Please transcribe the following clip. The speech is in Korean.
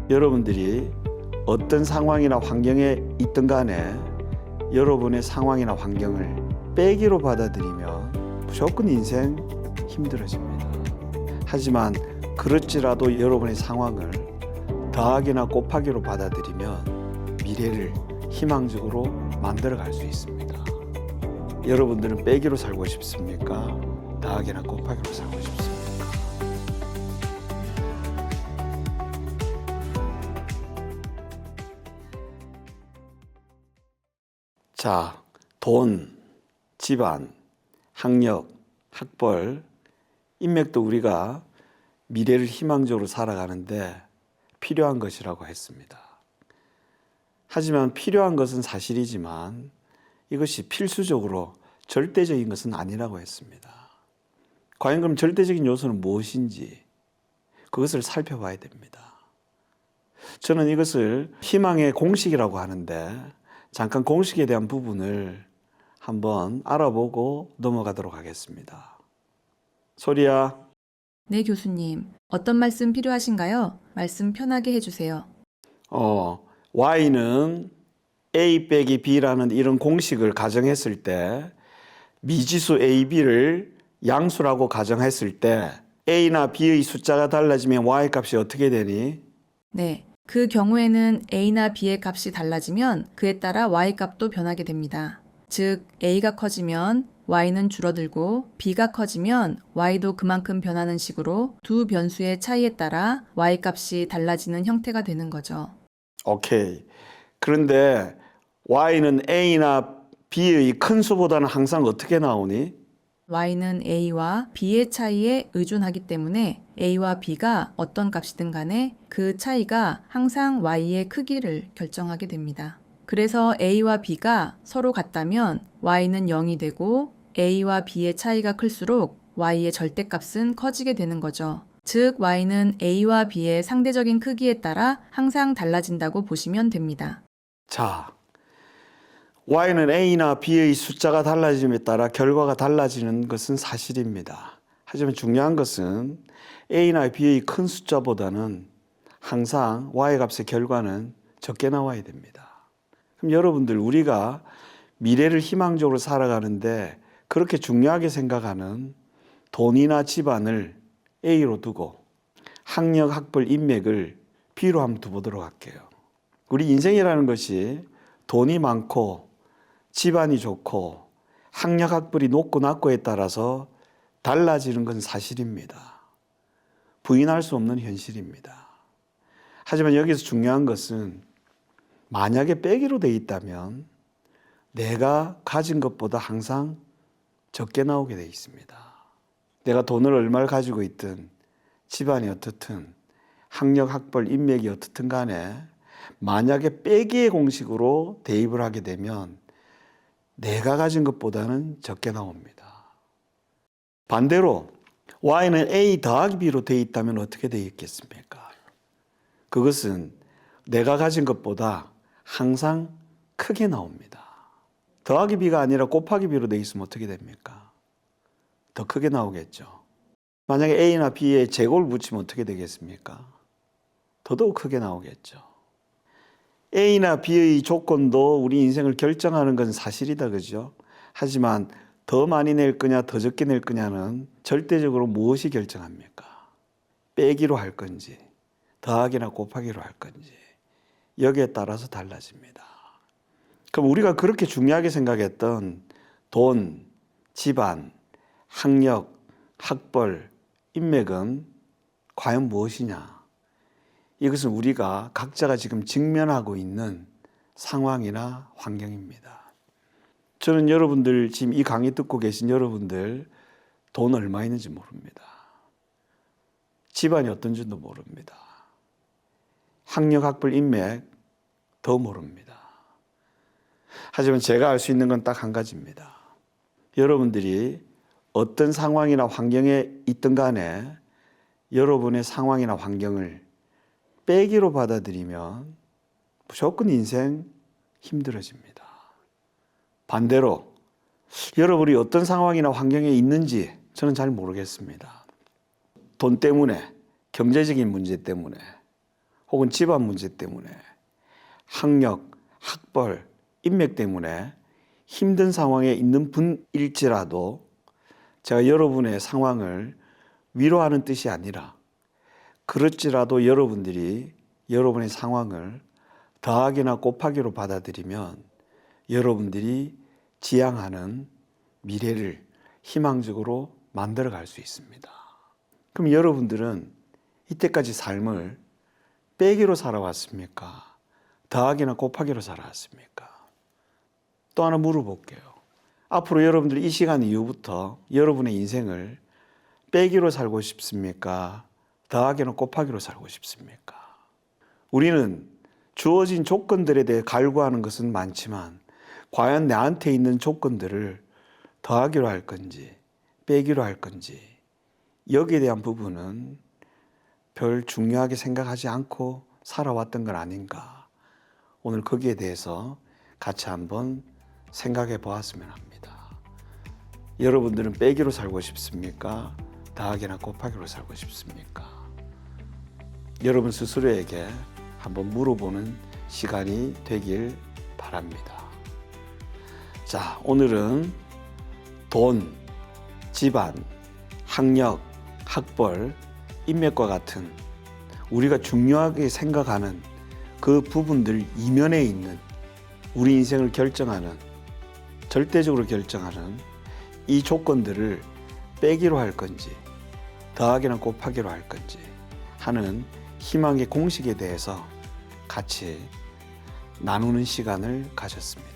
여러분들이 어떤 상황이나 환경에 있든 간에 여러분의 상황이나 환경을 빼기로 받아들이면 무조건 인생 힘들어집니다. 하지만 그렇지라도 여러분의 상황을 더하기나 곱하기로 받아들이면 미래를 희망적으로 만들어갈 수 있습니다. 여러분들은 빼기로 살고 싶습니까? 더하기나 곱하기로 살고 싶습니까? 자, 돈, 집안, 학력, 학벌, 인맥도 우리가 미래를 희망적으로 살아가는데 필요한 것이라고 했습니다. 하지만 필요한 것은 사실이지만 이것이 필수적으로 절대적인 것은 아니라고 했습니다. 과연 그럼 절대적인 요소는 무엇인지 그것을 살펴봐야 됩니다. 저는 이것을 희망의 공식이라고 하는데 잠깐 공식에 대한 부분을 한번 알아보고 넘어가도록 하겠습니다. 소리야. 네, 교수님. 어떤 말씀 필요하신가요? 말씀 편하게 해주세요. Y는 A 빼기 B라는 이런 공식을 가정했을 때 미지수 A, B를 양수라고 가정했을 때 A나 B의 숫자가 달라지면 Y 값이 어떻게 되니? 네. 그 경우에는 A나 B의 값이 달라지면 그에 따라 Y 값도 변하게 됩니다. 즉, A가 커지면 Y는 줄어들고 B가 커지면 Y도 그만큼 변하는 식으로 두 변수의 차이에 따라 Y 값이 달라지는 형태가 되는 거죠. 오케이. 그런데 Y는 A나 B의 큰 수보다는 항상 어떻게 나오니? Y는 A와 B의 차이에 의존하기 때문에 A와 B가 어떤 값이든 간에 그 차이가 항상 Y의 크기를 결정하게 됩니다. 그래서 A와 B가 서로 같다면 Y는 0이 되고 A와 B의 차이가 클수록 Y의 절대값은 커지게 되는 거죠. 즉, Y는 A와 B의 상대적인 크기에 따라 항상 달라진다고 보시면 됩니다. 자, Y는 A나 B의 숫자가 달라짐에 따라 결과가 달라지는 것은 사실입니다. 하지만 중요한 것은 A나 B의 큰 숫자보다는 항상 Y 값의 결과는 적게 나와야 됩니다. 그럼 여러분들, 우리가 미래를 희망적으로 살아가는데 그렇게 중요하게 생각하는 돈이나 집안을 A로 두고 학력, 학벌, 인맥을 B로 한번 두보도록 할게요. 우리 인생이라는 것이 돈이 많고 집안이 좋고 학력, 학벌이 높고 낮고에 따라서 달라지는 건 사실입니다. 부인할 수 없는 현실입니다. 하지만 여기서 중요한 것은 만약에 빼기로 돼 있다면 내가 가진 것보다 항상 적게 나오게 돼 있습니다. 내가 돈을 얼마를 가지고 있든 집안이 어떻든 학력, 학벌, 인맥이 어떻든 간에 만약에 빼기의 공식으로 대입을 하게 되면 내가 가진 것보다는 적게 나옵니다. 반대로 Y는 A 더하기 B로 되어 있다면 어떻게 되어 있겠습니까? 그것은 내가 가진 것보다 항상 크게 나옵니다. 더하기 B가 아니라 곱하기 B로 되어 있으면 어떻게 됩니까? 더 크게 나오겠죠. 만약에 A나 B에 제곱을 붙이면 어떻게 되겠습니까? 더더욱 크게 나오겠죠. A나 B의 조건도 우리 인생을 결정하는 건 사실이다, 그죠? 하지만 더 많이 낼 거냐, 더 적게 낼 거냐는 절대적으로 무엇이 결정합니까? 빼기로 할 건지, 더하기나 곱하기로 할 건지, 여기에 따라서 달라집니다. 그럼 우리가 그렇게 중요하게 생각했던 돈, 집안, 학력, 학벌, 인맥은 과연 무엇이냐? 이것은 우리가 각자가 지금 직면하고 있는 상황이나 환경입니다. 저는 여러분들, 지금 이 강의 듣고 계신 여러분들 돈 얼마 있는지 모릅니다. 집안이 어떤지도 모릅니다. 학력, 학벌, 인맥 더 모릅니다. 하지만 제가 알 수 있는 건 딱 한 가지입니다. 여러분들이 어떤 상황이나 환경에 있든 간에 여러분의 상황이나 환경을 빼기로 받아들이면 무조건 인생 힘들어집니다. 반대로 여러분이 어떤 상황이나 환경에 있는지 저는 잘 모르겠습니다. 돈 때문에, 경제적인 문제 때문에, 혹은 집안 문제 때문에 학력, 학벌, 인맥 때문에 힘든 상황에 있는 분일지라도 제가 여러분의 상황을 위로하는 뜻이 아니라 그럴지라도 여러분들이 여러분의 상황을 더하기나 곱하기로 받아들이면 여러분들이 지향하는 미래를 희망적으로 만들어 갈 수 있습니다. 그럼 여러분들은 이때까지 삶을 빼기로 살아왔습니까? 더하기나 곱하기로 살아왔습니까? 또 하나 물어볼게요. 앞으로 여러분들 이 시간 이후부터 여러분의 인생을 빼기로 살고 싶습니까? 더하기나 곱하기로 살고 싶습니까? 우리는 주어진 조건들에 대해 갈구하는 것은 많지만 과연 나한테 있는 조건들을 더하기로 할 건지 빼기로 할 건지 여기에 대한 부분은 별 중요하게 생각하지 않고 살아왔던 건 아닌가. 오늘 거기에 대해서 같이 한번 생각해 보았으면 합니다. 여러분들은 빼기로 살고 싶습니까? 더하기나 곱하기로 살고 싶습니까? 여러분 스스로에게 한번 물어보는 시간이 되길 바랍니다. 자, 오늘은 돈, 집안, 학력, 학벌, 인맥과 같은 우리가 중요하게 생각하는 그 부분들 이면에 있는 우리 인생을 결정하는, 절대적으로 결정하는 이 조건들을 빼기로 할 건지 더하기나 곱하기로 할 건지 하는 희망의 공식에 대해서 같이 나누는 시간을 가졌습니다.